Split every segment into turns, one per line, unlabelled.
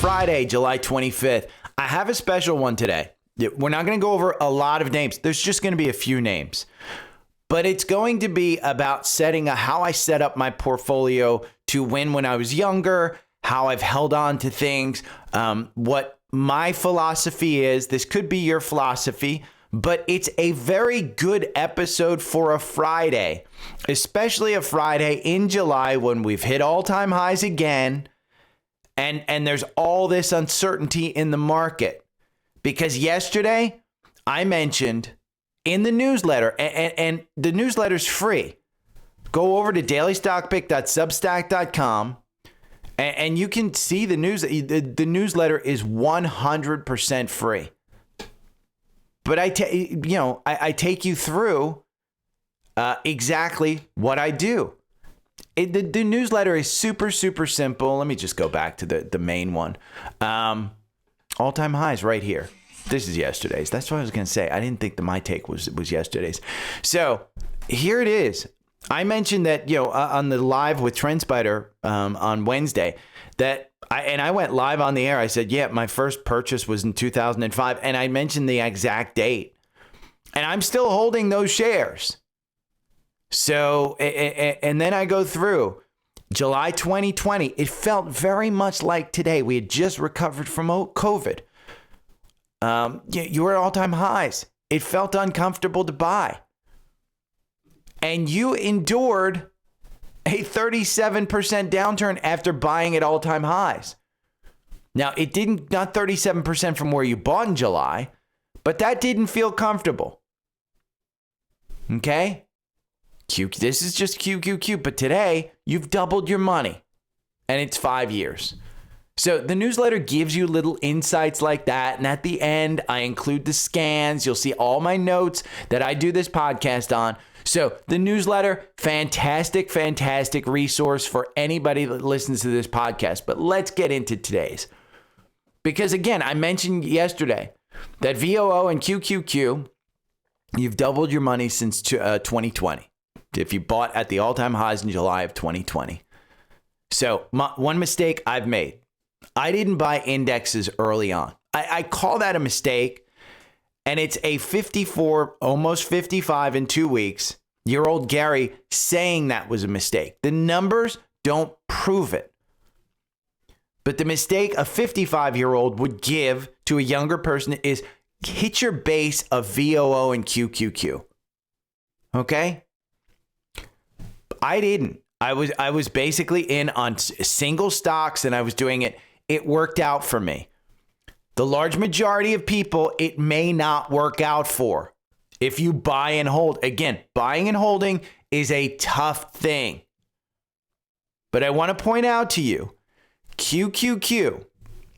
Friday, July 25th. I have a special one today. We're not going to go over a lot of names. There's just going to be a few names. But it's going to be about how I set up my portfolio to win when I was younger, how I've held on to things, what my philosophy is. This could be your philosophy, but it's a very good episode for a Friday, especially a Friday in July when we've hit all-time highs again, and there's all this uncertainty in the market. Because yesterday I mentioned in the newsletter, and the newsletter's free. Go over to dailystockpick.substack.com and you can see the news. The newsletter is 100% free. But I take you through exactly what I do. The newsletter is super, super simple. Let me just go back to the main one. All-time highs right here. This is yesterday's. That's what I was going to say. I didn't think that my take was yesterday's. So here it is. I mentioned that, on the live with TrendSpider on Wednesday, that I went live on the air. I said, yeah, my first purchase was in 2005. And I mentioned the exact date. And I'm still holding those shares. So, and then I go through July 2020. It felt very much like today. We had just recovered from COVID. You were at all-time highs. It felt uncomfortable to buy. And you endured a 37% downturn after buying at all-time highs. Now, it didn't, not 37% from where you bought in July, but that didn't feel comfortable. Okay? This is just QQQ, but today you've doubled your money and it's 5 years. So the newsletter gives you little insights like that. And at the end, I include the scans. You'll see all my notes that I do this podcast on. So the newsletter, fantastic, fantastic resource for anybody that listens to this podcast. But let's get into today's. Because again, I mentioned yesterday that VOO and QQQ, you've doubled your money since 2020. If you bought at the all-time highs in July of 2020. So one mistake I've made. I didn't buy indexes early on. I call that a mistake. And it's a 54, almost 55 in 2 weeks, year old Gary saying that was a mistake. The numbers don't prove it. But the mistake a 55-year-old would give to a younger person is hit your base of VOO and QQQ. Okay? I didn't. I was basically in on single stocks and I was doing it. It worked out for me. The large majority of people, it may not work out for. If you buy and hold, again, buying and holding is a tough thing. But I want to point out to you, QQQ,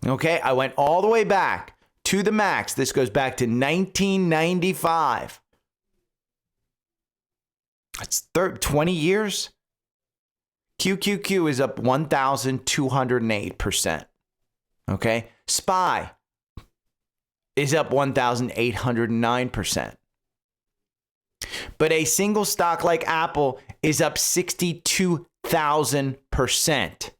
okay, I went all the way back to the max. This goes back to 1995. That's 20 years. QQQ is up 1,208%. Okay. SPY is up 1,809%. But a single stock like Apple is up 62,000%.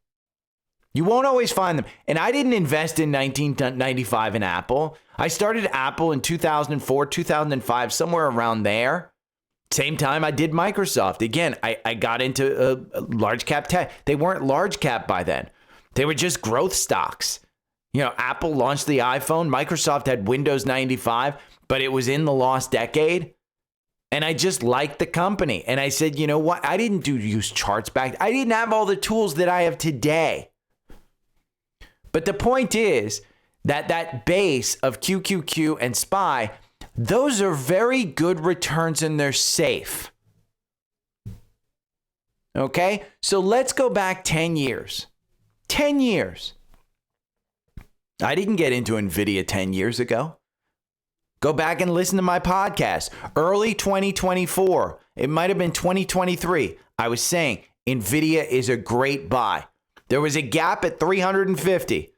You won't always find them. And I didn't invest in 1995 in Apple. I started Apple in 2004, 2005, somewhere around there. Same time I did Microsoft. Again, I got into large cap tech. They weren't large cap by then. They were just growth stocks. Apple launched the iPhone. Microsoft had Windows 95, but it was in the lost decade. And I just liked the company. And I said, you know what? I didn't use charts back. I didn't have all the tools that I have today. But the point is that base of QQQ and SPY, those are very good returns and they're safe. Okay? So let's go back 10 years. 10 years. I didn't get into Nvidia 10 years ago. Go back and listen to my podcast. Early 2024. It might have been 2023. I was saying Nvidia is a great buy. There was a gap at 350.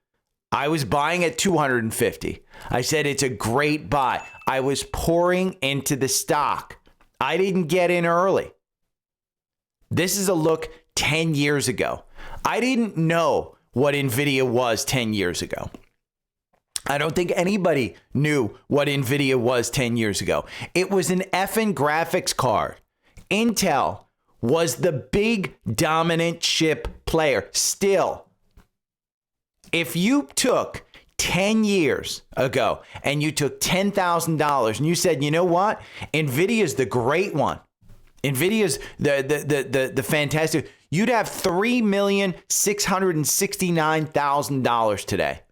I was buying at 250. I said it's a great buy. I was pouring into the stock. I didn't get in early. This is a look 10 years ago. I didn't know what Nvidia was 10 years ago. I don't think anybody knew what Nvidia was 10 years ago. It was an effing graphics card. Intel was the big dominant chip player still. If you took 10 years ago and you took $10,000 and you said, you know what? Nvidia's the great one. Nvidia's the fantastic. You'd have $3,669,000 today.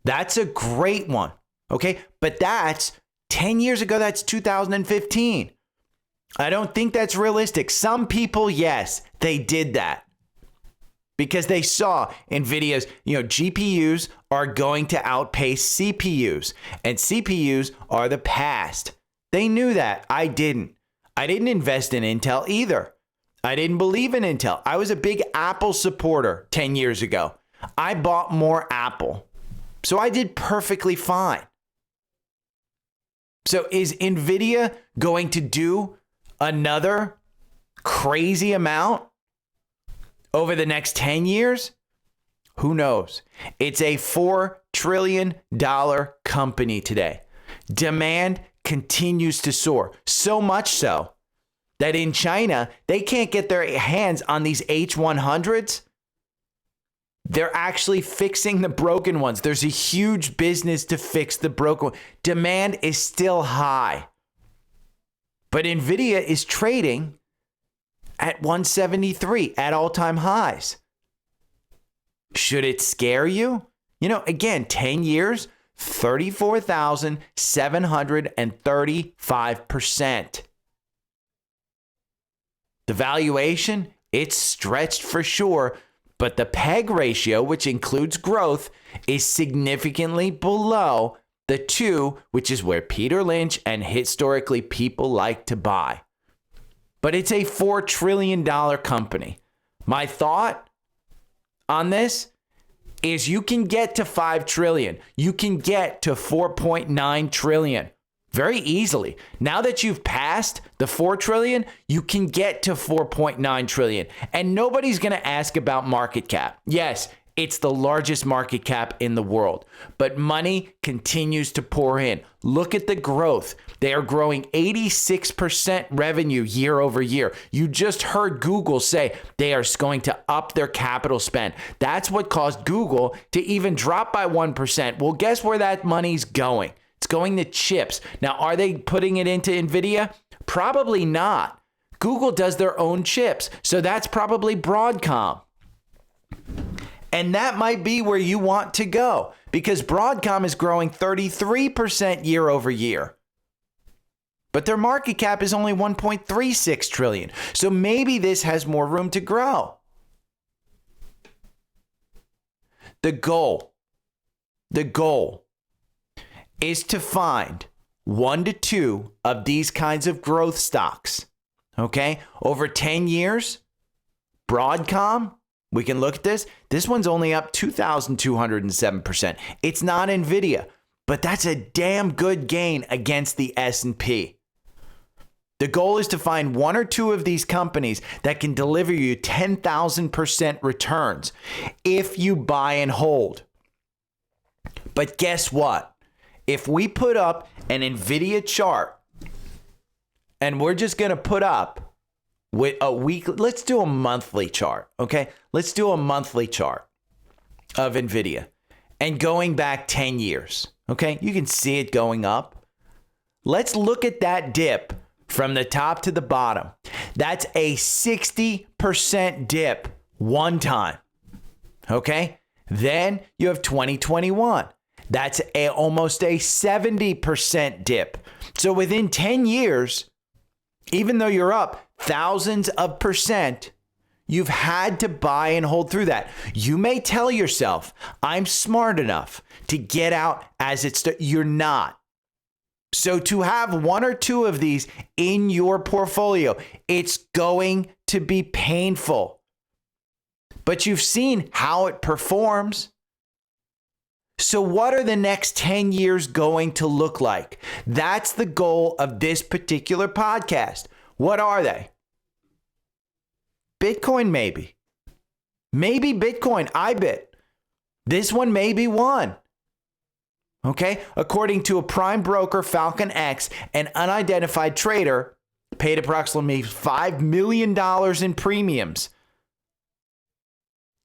That's a great one. Okay. But that's 10 years ago. That's 2015. I don't think that's realistic. Some people, yes, they did that because they saw Nvidia's, GPUs are going to outpace CPUs, and CPUs are the past. They knew that. I didn't. I didn't invest in Intel either. I didn't believe in Intel. I was a big Apple supporter 10 years ago. I bought more Apple. So I did perfectly fine. So is Nvidia going to do another crazy amount over the next 10 years? Who knows? It's a $4 trillion company today. Demand continues to soar, so much so that in China, they can't get their hands on these H100s. They're actually fixing the broken ones. There's a huge business to fix the broken one. Demand is still high. But Nvidia is trading at 173 at all-time highs. Should it scare you? Again, 10 years, 34,735%. The valuation, it's stretched for sure, but the PEG ratio, which includes growth, is significantly below the 2, which is where Peter Lynch and historically people like to buy. But it's a $4 trillion company. My thought on this is you can get to 5 trillion. You can get to 4.9 trillion very easily. Now that you've passed the 4 trillion, you can get to 4.9 trillion. And nobody's going to ask about market cap. Yes, it's the largest market cap in the world, but money continues to pour in. Look at the growth. They are growing 86% revenue year over year. You just heard Google say they are going to up their capital spend. That's what caused Google to even drop by 1%. Well, guess where that money's going? It's going to chips. Now, are they putting it into Nvidia? Probably not. Google does their own chips, so that's probably Broadcom. And that might be where you want to go because Broadcom is growing 33% year over year. But their market cap is only 1.36 trillion. So maybe this has more room to grow. The goal is to find 1 to 2 of these kinds of growth stocks. Okay? Over 10 years, Broadcom, we can look at this. This one's only up 2,207%. It's not Nvidia, but that's a damn good gain against the S&P. The goal is to find 1 or 2 of these companies that can deliver you 10,000% returns if you buy and hold. But guess what? If we put up an Nvidia chart and we're just going to put up with a weekly, let's do a monthly chart, okay? Let's do a monthly chart of Nvidia and going back 10 years, okay? You can see it going up. Let's look at that dip from the top to the bottom. That's a 60% dip one time, okay? Then you have 2021. That's almost a 70% dip. So within 10 years, even though you're up thousands of percent, you've had to buy and hold through that. You may tell yourself, I'm smart enough to get out as it's, you're not. So to have 1 or 2 of these in your portfolio, it's going to be painful. But you've seen how it performs. So what are the next 10 years going to look like? That's the goal of this particular podcast. What are they? Bitcoin, maybe. Maybe Bitcoin, IBIT. This one may be one. Okay? According to a prime broker, Falcon X, an unidentified trader paid approximately $5 million in premiums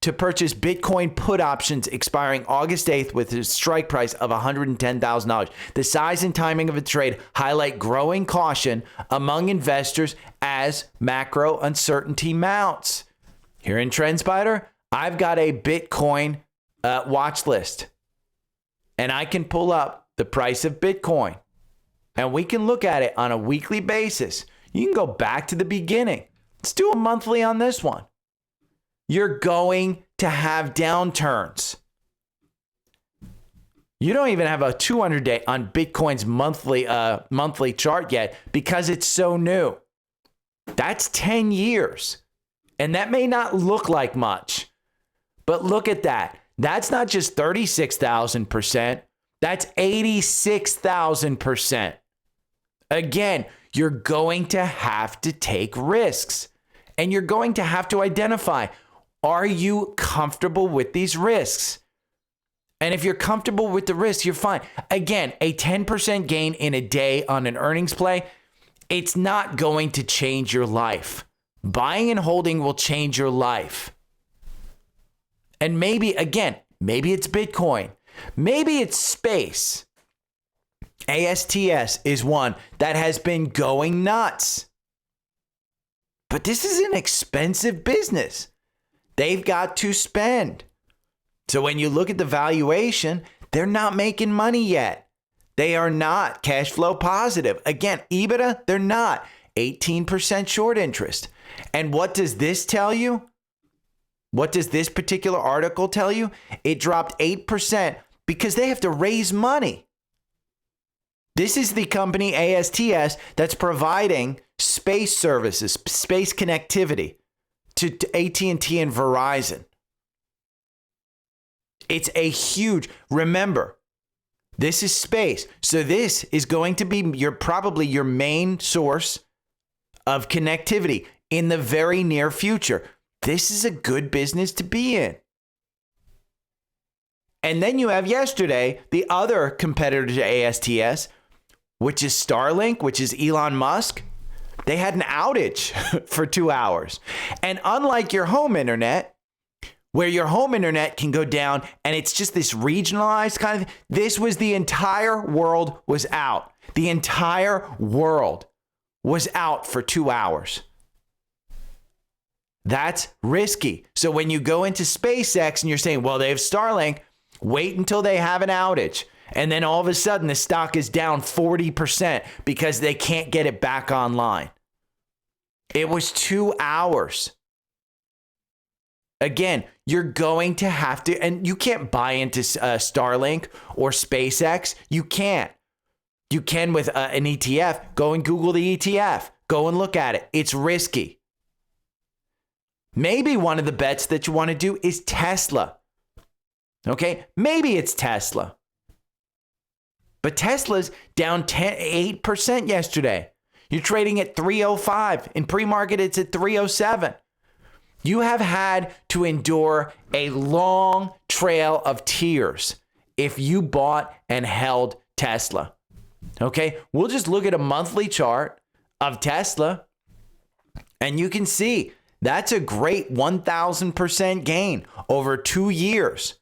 to purchase Bitcoin put options expiring August 8th with a strike price of $110,000. The size and timing of the trade highlight growing caution among investors as macro uncertainty mounts. Here in TrendSpider, I've got a Bitcoin watch list, and I can pull up the price of Bitcoin, and we can look at it on a weekly basis. You can go back to the beginning. Let's do a monthly on this one. You're going to have downturns. You don't even have a 200-day on Bitcoin's monthly chart yet because it's so new. That's 10 years. And that may not look like much. But look at that. That's not just 36,000%. That's 86,000%. Again, you're going to have to take risks. And you're going to have to identify, are you comfortable with these risks? And if you're comfortable with the risks, you're fine. Again, a 10% gain in a day on an earnings play, it's not going to change your life. Buying and holding will change your life. And maybe it's Bitcoin. Maybe it's space. ASTS is one that has been going nuts. But this is an expensive business. They've got to spend. So when you look at the valuation, they're not making money yet. They are not cash flow positive. Again, EBITDA, they're not. 18% short interest. And what does this tell you? What does this particular article tell you? It dropped 8% because they have to raise money. This is the company ASTS that's providing space services, space connectivity to AT&T and Verizon. It's a huge, remember, this is space. So this is going to be probably your main source of connectivity in the very near future. This is a good business to be in. And then you have yesterday, the other competitor to ASTS, which is Starlink, which is Elon Musk. They had an outage for 2 hours. And unlike your home internet, where your home internet can go down and it's just this regionalized kind of, this was the entire world was out. The entire world was out for 2 hours. That's risky. So when you go into SpaceX and you're saying, well, they have Starlink, wait until they have an outage. And then all of a sudden the stock is down 40% because they can't get it back online. It was 2 hours. Again, you're going to have to, and you can't buy into Starlink or SpaceX. You can't. You can with an ETF. Go and Google the ETF. Go and look at it. It's risky. Maybe one of the bets that you want to do is Tesla. Okay, maybe it's Tesla. But Tesla's down 8% yesterday. You're trading at 305. In pre-market, it's at 307. You have had to endure a long trail of tears if you bought and held Tesla. Okay, we'll just look at a monthly chart of Tesla, and you can see that's a great 1,000% gain over 2 years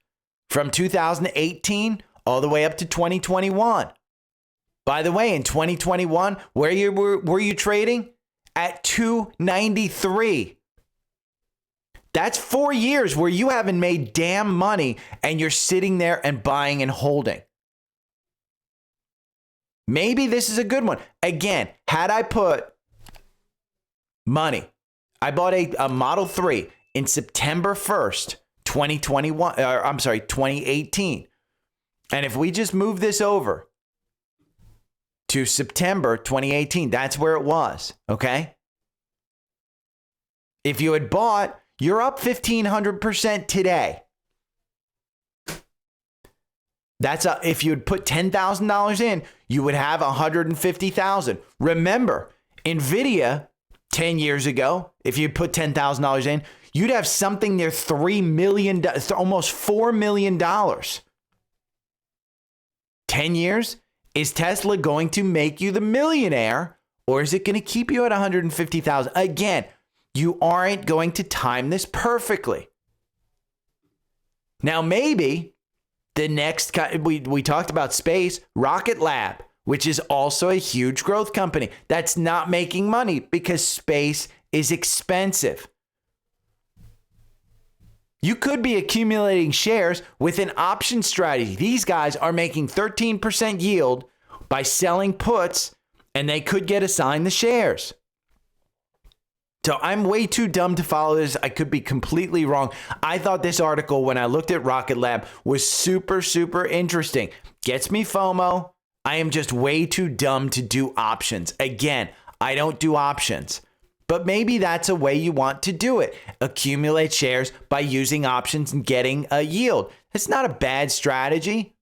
from 2018 all the way up to 2021. By the way, in 2021, where were you trading? At 293. That's 4 years where you haven't made damn money and you're sitting there and buying and holding. Maybe this is a good one. Again, had I put money, I bought a Model 3 in September 1st, 2018. And if we just move this over to September 2018, that's where it was, okay? If you had bought, you're up 1,500% today. That's if you had put $10,000 in, you would have $150,000. Remember, Nvidia 10 years ago, if you put $10,000 in, you'd have something near $3 million, almost $4 million. 10 years? Is Tesla going to make you the millionaire, or is it going to keep you at 150,000? Again, you aren't going to time this perfectly. Now, maybe the next, we talked about space, Rocket Lab, which is also a huge growth company that's not making money because space is expensive. You could be accumulating shares with an option strategy. These guys are making 13% yield by selling puts, and they could get assigned the shares. So I'm way too dumb to follow this. I could be completely wrong. I thought this article, when I looked at Rocket Lab, was super, super interesting. Gets me FOMO. I am just way too dumb to do options. Again, I don't do options. But maybe that's a way you want to do it. Accumulate shares by using options and getting a yield. It's not a bad strategy.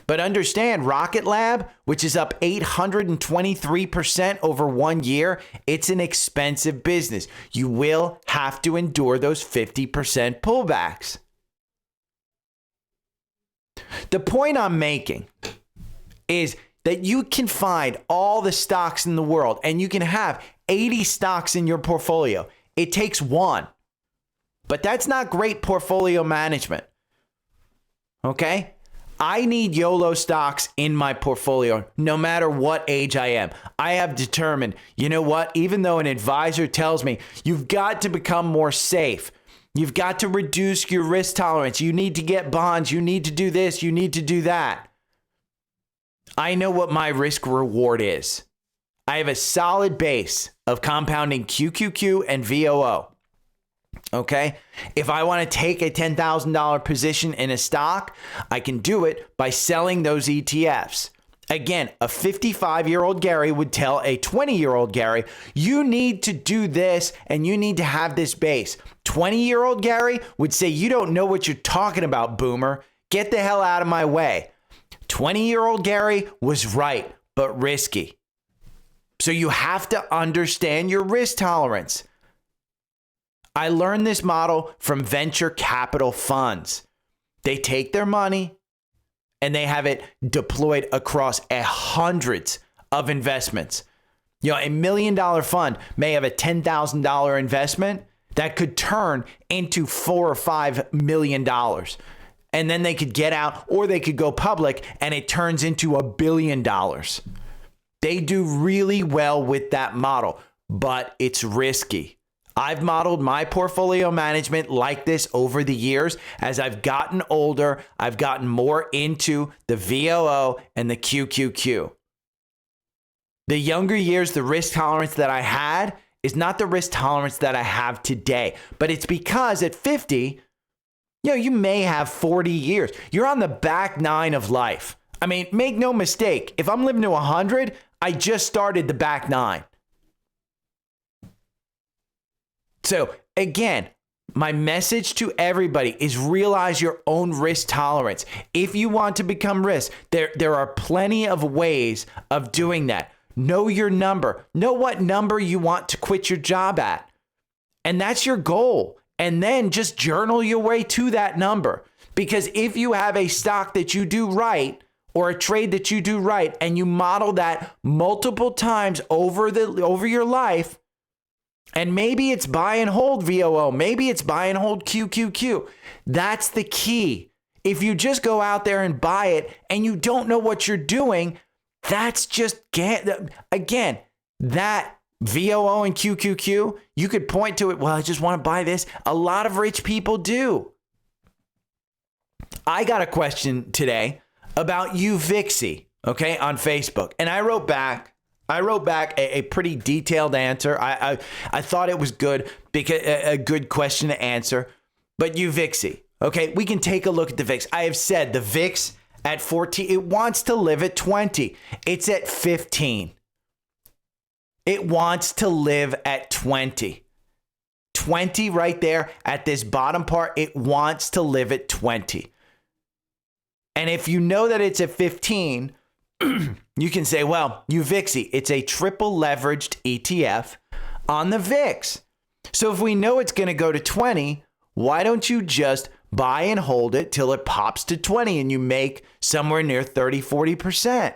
But understand, Rocket Lab, which is up 823% over 1 year, it's an expensive business. You will have to endure those 50% pullbacks. The point I'm making is that you can find all the stocks in the world and you can have 80 stocks in your portfolio. It takes one. But that's not great portfolio management. Okay? I need YOLO stocks in my portfolio no matter what age I am. I have determined, you know what? Even though an advisor tells me you've got to become more safe, you've got to reduce your risk tolerance, you need to get bonds, you need to do this, you need to do that. I know what my risk reward is. I have a solid base of compounding QQQ and VOO. Okay? If I want to take a $10,000 position in a stock, I can do it by selling those ETFs. Again, a 55-year-old Gary would tell a 20-year-old Gary, you need to do this and you need to have this base. 20-year-old Gary would say, you don't know what you're talking about, boomer. Get the hell out of my way. 20-year-old Gary was right, but risky. So you have to understand your risk tolerance. I learned this model from venture capital funds. They take their money and they have it deployed across hundreds of investments. You know, $1 million fund may have a $10,000 investment that could turn into $4 or $5 million. And then they could get out or they could go public and it turns into $1 billion. They do really well with that model, but it's risky. I've modeled my portfolio management like this over the years. As I've gotten older, I've gotten more into the VOO and the QQQ. The younger years, the risk tolerance that I had is not the risk tolerance that I have today. But it's because at 50, you may have 40 years. You're on the back nine of life. I mean, make no mistake. If I'm living to 100, I just started the back nine. So again, my message to everybody is realize your own risk tolerance. If you want to become risk, there are plenty of ways of doing that. Know your number. Know what number you want to quit your job at. And that's your goal. And then just journal your way to that number. Because if you have a stock that you do right or a trade that you do right and you model that multiple times over your life, and maybe it's buy and hold VOO, maybe it's buy and hold QQQ. That's the key. If you just go out there and buy it and you don't know what you're doing, that's just, again, that VOO and QQQ, you could point to it, well, I just want to buy this. A lot of rich people do. I got a question today about Vixie, okay, on Facebook. And I wrote back a pretty detailed answer. I thought it was good, because a good question to answer. But Vixie, okay, we can take a look at the VIX. I have said the VIX at 14, it wants to live at 20. It's at 15. It wants to live at 20. 20 right there at this bottom part, it wants to live at 20. And if you know that it's at 15, you can say, well, Vixie, it's a triple leveraged ETF on the VIX. So if we know it's going to go to 20, why don't you just buy and hold it till it pops to 20 and you make somewhere near 30, 40%?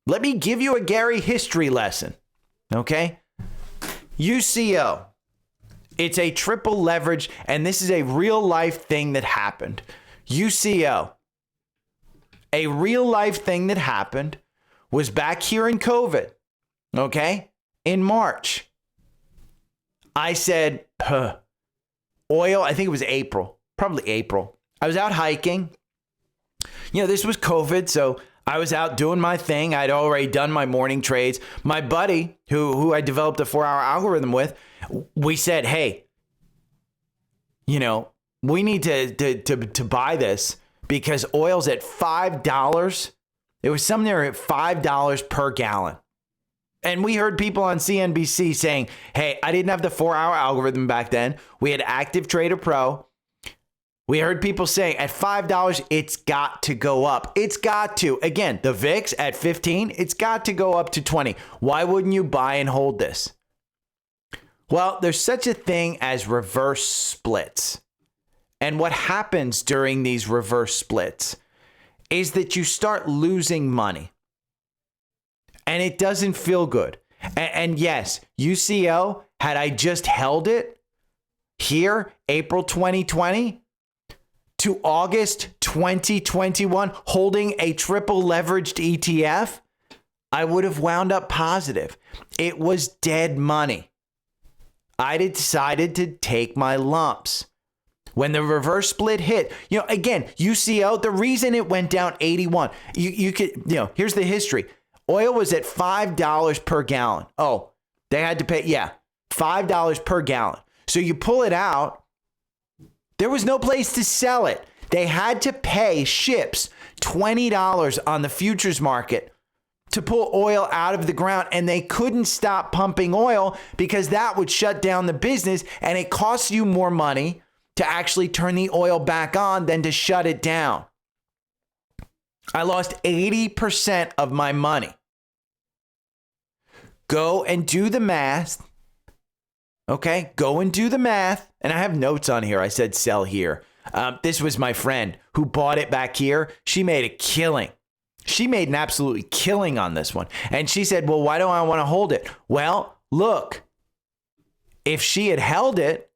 Let me give you a Gary history lesson, okay? UCO. It's a triple leverage, and this is a real life thing that happened. UCO. A real life thing that happened was back here in COVID, okay? In March. I said, oil, I think it was April, probably April. I was out hiking. This was COVID, so I was out doing my thing. I'd already done my morning trades. My buddy, who I developed a 4-hour algorithm with, we said, hey, we need to buy this because oil's at $5. It was something there at $5 per gallon. And we heard people on CNBC saying, hey, I didn't have the 4-hour algorithm back then. We had Active Trader Pro. We heard people saying at $5, it's got to go up. It's got to. Again, the VIX at 15, it's got to go up to 20. Why wouldn't you buy and hold this? Well, there's such a thing as reverse splits. And what happens during these reverse splits is that you start losing money. And it doesn't feel good. And yes, UCO, had I just held it here, April 2020 to August 2021, holding a triple leveraged ETF, I would have wound up positive. It was dead money. I decided to take my lumps. When the reverse split hit, again, UCO, the reason it went down 81, you could, here's the history. Oil was at $5 per gallon. Oh, they had to pay, $5 per gallon. So you pull it out, there was no place to sell it. They had to pay ships $20 on the futures market to pull oil out of the ground, and they couldn't stop pumping oil because that would shut down the business, and it costs you more money to actually turn the oil back on than to shut it down. I lost 80% of my money. Go and do the math. Okay, go and do the math. And I have notes on here. I said sell here. This was my friend who bought it back here. She made a killing. She made an absolutely killing on this one. And she said, well, why don't I want to hold it? Well, look, if she had held it,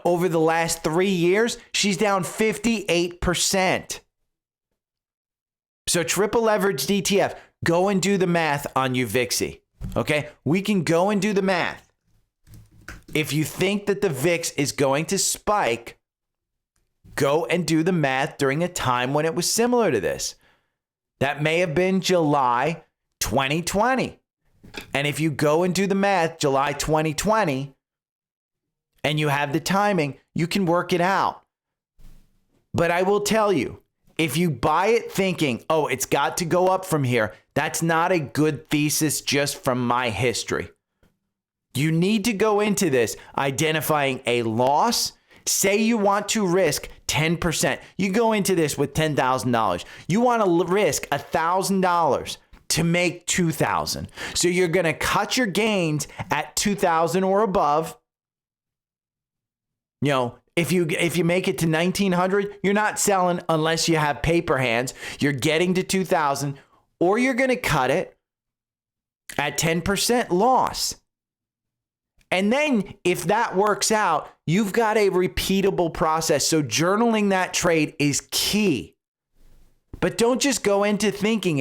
over the last 3 years, she's down 58%. So triple leveraged ETF, go and do the math on you, Vixie. Okay, we can go and do the math. If you think that the VIX is going to spike, go and do the math during a time when it was similar to this. That may have been July 2020. And if you go and do the math, July 2020, and you have the timing, you can work it out. But I will tell you, if you buy it thinking, oh, it's got to go up from here, that's not a good thesis just from my history. You need to go into this identifying a loss. Say you want to risk 10%. You go into this with $10,000. You want to risk $1,000 to make $2,000. So you're going to cut your gains at $2,000 or above. If you make it to 1,900, you're not selling unless you have paper hands. You're getting to 2,000, or you're going to cut it at 10% loss. And then if that works out, you've got a repeatable process. So journaling that trade is key. But don't just go into thinking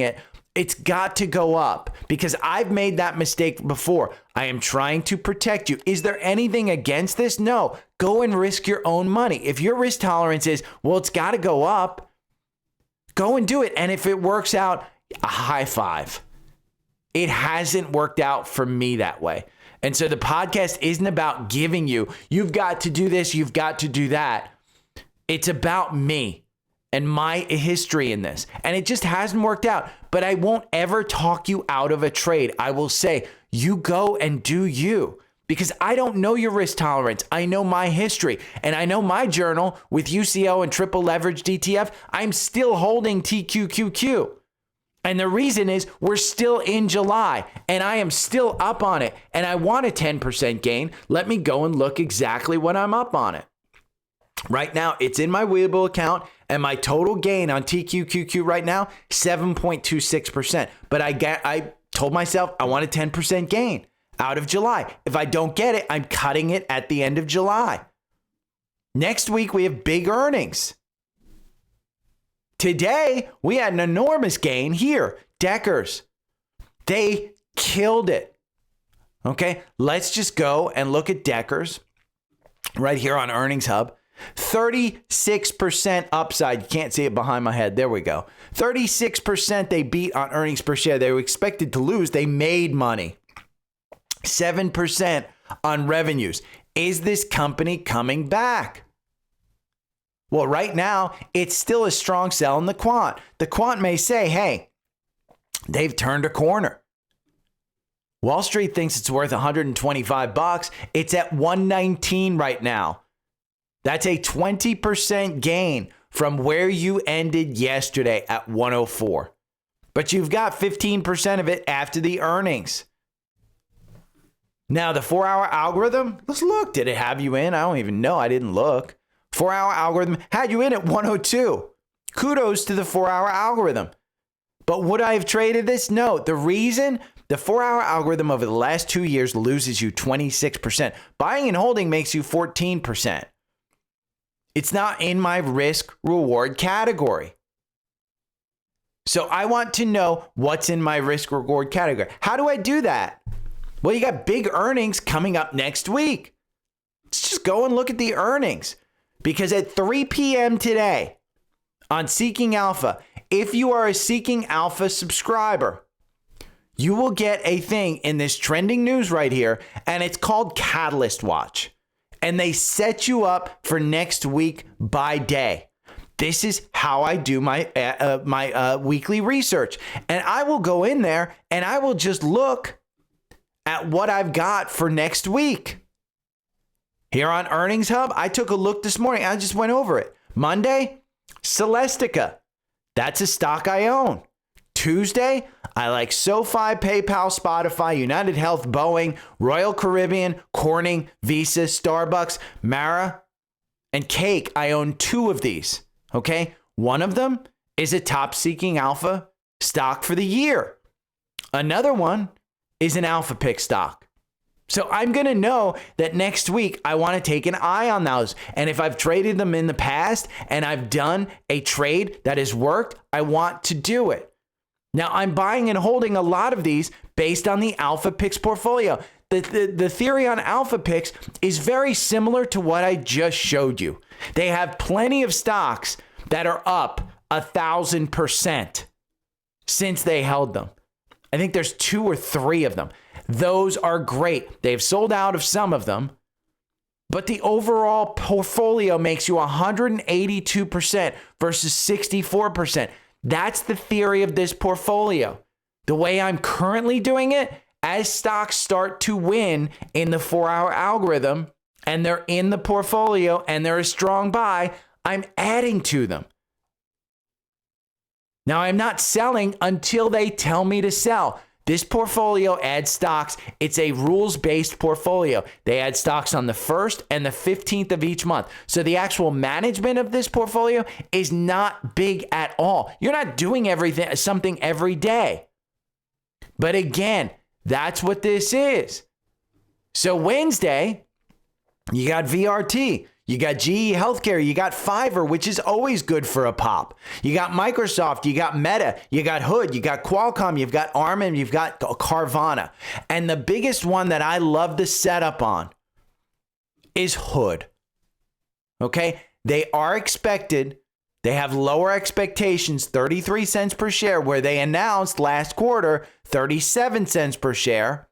it's got to go up, because I've made that mistake before. I am trying to protect you. Is there anything against this? No. Go and risk your own money. If your risk tolerance is, well, it's got to go up, go and do it. And if it works out, a high five. It hasn't worked out for me that way. And so the podcast isn't about giving you've got to do this, you've got to do that. It's about me and my history in this. And it just hasn't worked out. But I won't ever talk you out of a trade. I will say, you go and do you. Because I don't know your risk tolerance. I know my history. And I know my journal with UCO and triple leveraged ETF. I'm still holding TQQQ. And the reason is we're still in July and I am still up on it and I want a 10% gain. Let me go and look exactly what I'm up on it. Right now, it's in my Webull account and my total gain on TQQQ right now, 7.26%. But I told myself I want a 10% gain out of July. If I don't get it, I'm cutting it at the end of July. Next week, we have big earnings. Today, we had an enormous gain here. Deckers, they killed it. Okay, let's just go and look at Deckers right here on Earnings Hub. 36% upside. You can't see it behind my head. There we go. 36% they beat on earnings per share. They were expected to lose. They made money. 7% on revenues. Is this company coming back? Well, right now, it's still a strong sell in the Quant. The Quant may say, hey, they've turned a corner. Wall Street thinks it's worth $125. It's at $119 right now. That's a 20% gain from where you ended yesterday at 104. But you've got 15% of it after the earnings. Now, the 4-hour algorithm, let's look. Did it have you in? I don't even know. I didn't look. 4-hour algorithm had you in at 102. Kudos to the 4-hour algorithm. But would I have traded this? No. The reason the 4-hour algorithm over the last 2 years loses you 26%. Buying and holding makes you 14%. It's not in my risk reward category. So I want to know what's in my risk reward category. How do I do that? Well, you got big earnings coming up next week. Let's just go and look at the earnings. Because at 3 p.m. today on Seeking Alpha, if you are a Seeking Alpha subscriber, you will get a thing in this trending news right here, and it's called Catalyst Watch. And they set you up for next week by day. This is how I do my weekly research. And I will go in there and I will just look at what I've got for next week. Here on Earnings Hub, I took a look this morning. I just went over it. Monday, Celestica. That's a stock I own. Tuesday, I like SoFi, PayPal, Spotify, United Health, Boeing, Royal Caribbean, Corning, Visa, Starbucks, Mara, and Cake. I own 2 of these. Okay. One of them is a top Seeking Alpha stock for the year. Another one is an Alpha Pick stock. So I'm going to know that next week I want to take an eye on those. And if I've traded them in the past and I've done a trade that has worked, I want to do it. Now I'm buying and holding a lot of these based on the Alpha Picks portfolio. The theory on Alpha Picks is very similar to what I just showed you. They have plenty of stocks that are up 1,000% since they held them. I think there's 2 or 3 of them. Those are great. They've sold out of some of them, but the overall portfolio makes you 182% versus 64%. That's the theory of this portfolio. The way I'm currently doing it, as stocks start to win in the 4-hour algorithm and they're in the portfolio and they're a strong buy, I'm adding to them. Now, I'm not selling until they tell me to sell. This portfolio adds stocks. It's a rules-based portfolio. They add stocks on the 1st and the 15th of each month. So the actual management of this portfolio is not big at all. You're not doing something every day. But again, that's what this is. So Wednesday, you got VRT. You got GE Healthcare, you got Fiverr, which is always good for a pop. You got Microsoft, you got Meta, you got Hood, you got Qualcomm, you've got ARM, and you've got Carvana. And the biggest one that I love the setup on is Hood. Okay? They are expected, they have lower expectations, 33 cents per share, where they announced last quarter 37 cents per share.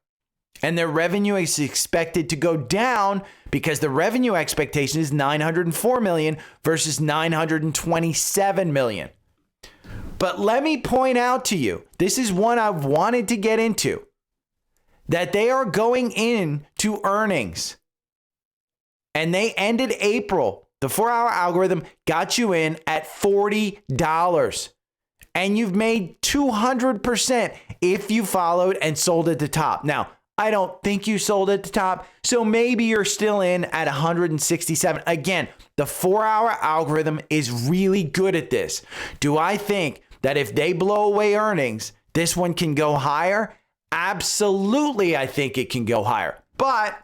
And their revenue is expected to go down because the revenue expectation is $904 million versus $927 million. But let me point out to you, this is one I've wanted to get into, that they are going into earnings. And they ended April. The 4-hour algorithm got you in at $40. and you've made 200% if you followed and sold at the top. Now, I don't think you sold at the top, so maybe you're still in at 167. Again, the 4-hour algorithm is really good at this. Do I think that if they blow away earnings, this one can go higher? Absolutely, I think it can go higher. But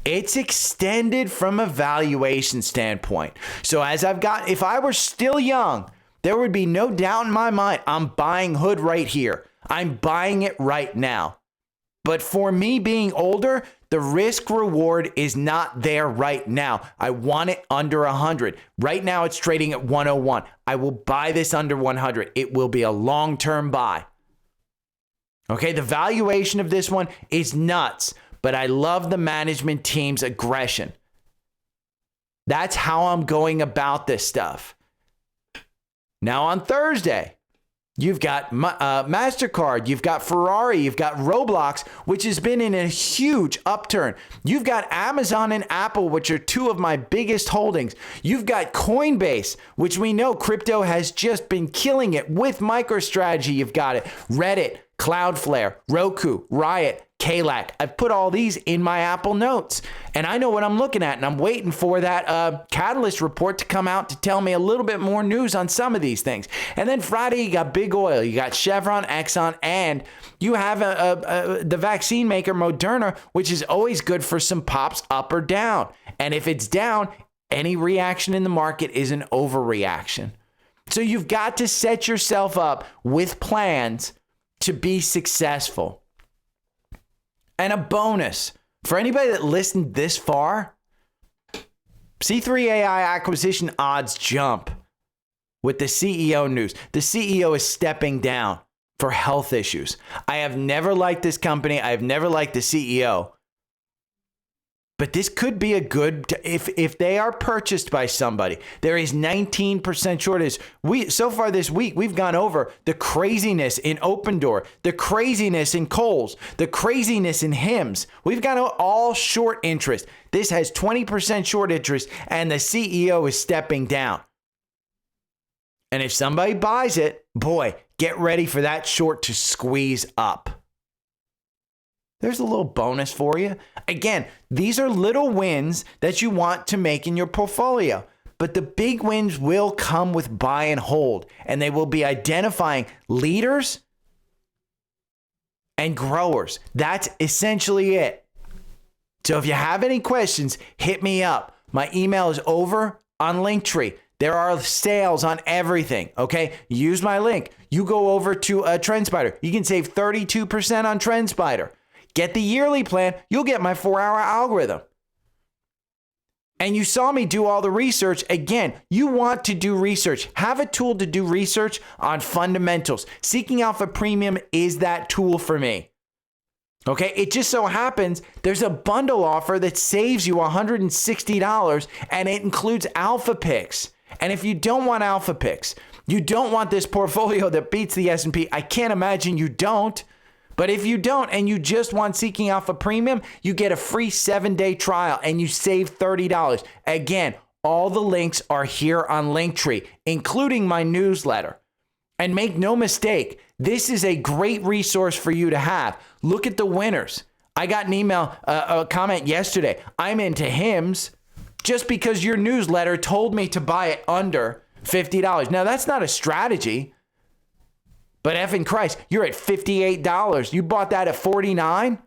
it's extended from a valuation standpoint. So if I were still young, there would be no doubt in my mind, I'm buying Hood right here. I'm buying it right now. But for me being older, the risk reward is not there right now. I want it under 100. Right now it's trading at 101. I will buy this under 100. It will be a long-term buy. Okay, the valuation of this one is nuts, but I love the management team's aggression. That's how I'm going about this stuff. Now on Thursday, you've got MasterCard, you've got Ferrari, you've got Roblox, which has been in a huge upturn. You've got Amazon and Apple, which are two of my biggest holdings. You've got Coinbase, which we know crypto has just been killing it with MicroStrategy. You've got it. Reddit, Cloudflare, Roku, Riot, KLAC. I've put all these in my Apple Notes, and I know what I'm looking at, and I'm waiting for that Catalyst report to come out to tell me a little bit more news on some of these things. And then Friday, you got Big Oil, you got Chevron, Exxon, and you have the vaccine maker Moderna, which is always good for some pops up or down. And if it's down, any reaction in the market is an overreaction. So you've got to set yourself up with plans to be successful. And a bonus for anybody that listened this far, C3 AI acquisition odds jump with the CEO news. The CEO is stepping down for health issues. I have never liked this company. I have never liked the CEO. But this could be a good, if they are purchased by somebody. There is 19% shortage. So far this week, we've gone over the craziness in Open Door, the craziness in Kohl's, the craziness in Hims. We've got all short interest. This has 20% short interest, and the CEO is stepping down. And if somebody buys it, boy, get ready for that short to squeeze up. There's a little bonus for you. Again, these are little wins that you want to make in your portfolio, but the big wins will come with buy and hold, and they will be identifying leaders and growers. That's essentially it. So if you have any questions, hit me up. My email is over on Linktree. There are sales on everything, okay? Use my link. You go over to TrendSpider. You can save 32% on TrendSpider. Get the yearly plan, you'll get my 4-hour algorithm. And you saw me do all the research. Again, you want to do research. Have a tool to do research on fundamentals. Seeking Alpha Premium is that tool for me. Okay, it just so happens there's a bundle offer that saves you $160, and it includes Alpha Picks. And if you don't want Alpha Picks, you don't want this portfolio that beats the S&P, I can't imagine you don't. But if you don't and you just want Seeking Alpha Premium, you get a free 7-day trial and you save $30. Again, all the links are here on Linktree, including my newsletter. And make no mistake, this is a great resource for you to have. Look at the winners. I got an email, a comment yesterday. I'm into Hims just because your newsletter told me to buy it under $50. Now, that's not a strategy. But effing Christ, you're at $58. You bought that at $49?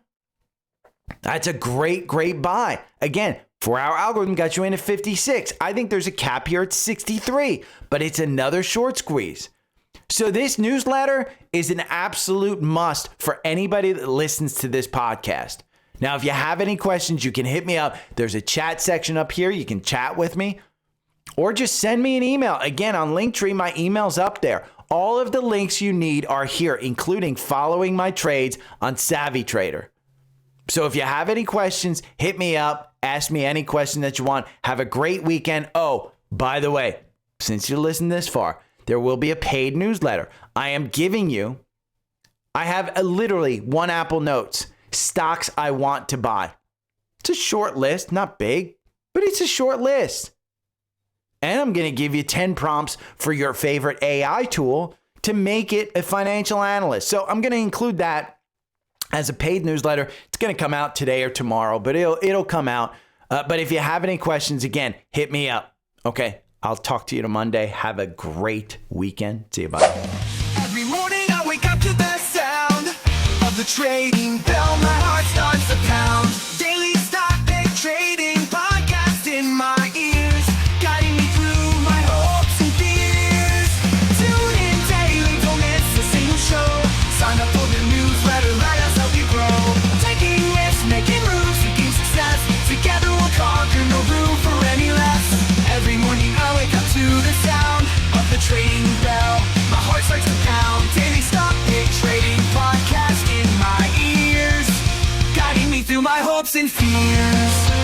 That's a great, great buy. Again, 4-hour algorithm got you in at 56. I think there's a cap here at 63, but it's another short squeeze. So this newsletter is an absolute must for anybody that listens to this podcast. Now, if you have any questions, you can hit me up. There's a chat section up here. You can chat with me or just send me an email. Again, on Linktree, my email's up there. All of the links you need are here, including following my trades on Savvy Trader. So if you have any questions, hit me up. Ask me any question that you want. Have a great weekend. Oh, by the way, since you listened this far, there will be a paid newsletter. I am giving you, I have literally one Apple Notes, stocks I want to buy. It's a short list, not big, but it's a short list. And I'm going to give you 10 prompts for your favorite AI tool to make it a financial analyst. So I'm going to include that as a paid newsletter. It's going to come out today or tomorrow, but it'll come out. But if you have any questions, again, hit me up. Okay, I'll talk to you on Monday. Have a great weekend. See you. Bye.
Every morning I wake up to the sound of the trading bell. My heart starts to pound. Daily stock pick trading podcast in my ears, guiding me through my hopes and fears. Tune in daily, don't miss a single show. Sign up for the newsletter, let us help you grow. Taking risks, making moves, seeking success. Together we'll conquer, no room for any less. Every morning I wake up to the sound of the trading bell. My heart starts to pound. Daily stock pick trading podcast in my ears, guiding me through my hopes and fears.